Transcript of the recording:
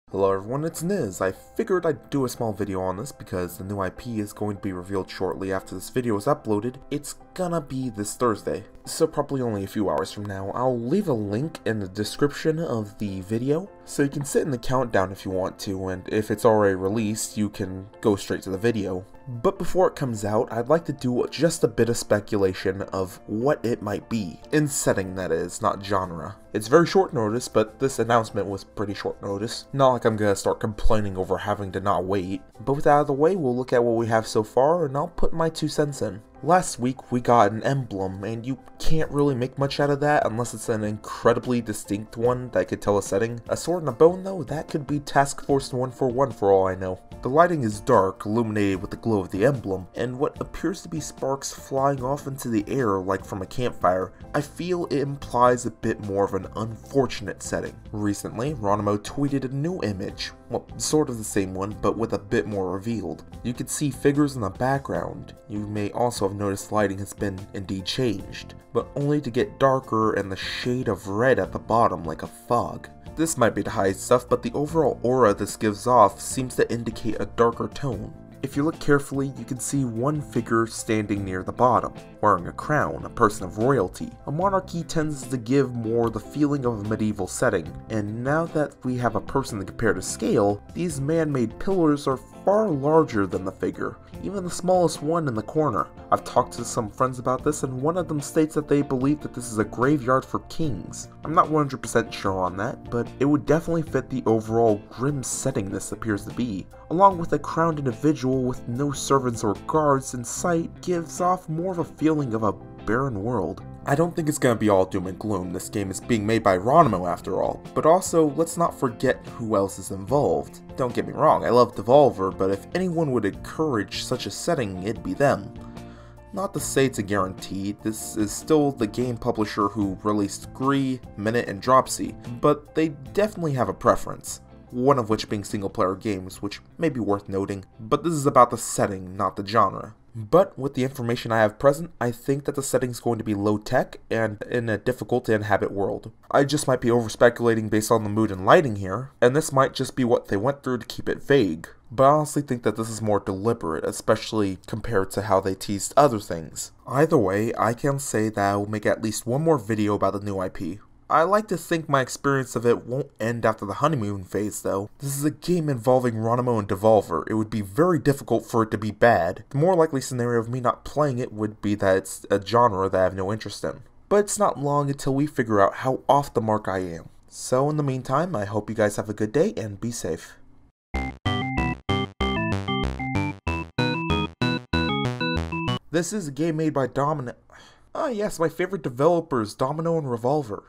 Hello everyone, it's Niz. I figured I'd do a small video on this because the new IP is going to be revealed shortly after this video is uploaded. It's gonna be this Thursday, so probably only a few hours from now. I'll leave a link in the description of the video, so you can sit in the countdown if you want to, and if it's already released, you can go straight to the video. But before it comes out, I'd like to do just a bit of speculation of what it might be. In setting, that is, not genre. It's very short notice, but this announcement was pretty short notice. Not like I'm gonna start complaining over having to not wait. But with that out of the way, we'll look at what we have so far, and I'll put my 2 cents in. Last week we got an emblem, and you can't really make much out of that unless it's an incredibly distinct one that could tell a setting. A sword and a bone though, that could be Task Force 141 for all I know. The lighting is dark, illuminated with the glow of the emblem, and what appears to be sparks flying off into the air like from a campfire. I feel it implies a bit more of an unfortunate setting. Recently, Ronimo tweeted a new image, well, sort of the same one, but with a bit more revealed. You can see figures in the background. You may also have noticed lighting has been indeed changed, but only to get darker and the shade of red at the bottom like a fog. This might be to hide stuff, but the overall aura this gives off seems to indicate a darker tone. If you look carefully, you can see one figure standing near the bottom, wearing a crown, a person of royalty. A monarchy tends to give more the feeling of a medieval setting, and now that we have a person to compare to scale, these man-made pillars are far larger than the figure, even the smallest one in the corner. I've talked to some friends about this, and one of them states that they believe that this is a graveyard for kings. I'm not 100% sure on that, but it would definitely fit the overall grim setting this appears to be. Along with a crowned individual with no servants or guards in sight gives off more of a feeling of a barren world. I don't think it's gonna be all doom and gloom. This game is being made by Ronimo after all, but also let's not forget who else is involved. Don't get me wrong, I love Devolver, but if anyone would encourage such a setting, it'd be them. Not to say it's a guarantee, this is still the game publisher who released Gree, Minute, and Dropsy, but they definitely have a preference. One of which being single-player games, which may be worth noting, but this is about the setting, not the genre. But with the information I have present, I think that the setting's going to be low-tech and in a difficult to inhabit world. I just might be over-speculating based on the mood and lighting here, and this might just be what they went through to keep it vague. But I honestly think that this is more deliberate, especially compared to how they teased other things. Either way, I can say that I will make at least one more video about the new IP. I like to think my experience of it won't end after the honeymoon phase though. This is a game involving Ronimo and Devolver. It would be very difficult for it to be bad. The more likely scenario of me not playing it would be that it's a genre that I have no interest in. But it's not long until we figure out how off the mark I am. So in the meantime, I hope you guys have a good day and be safe. This is a game made by Domino. Ah yes, my favorite developers, Domino and Revolver.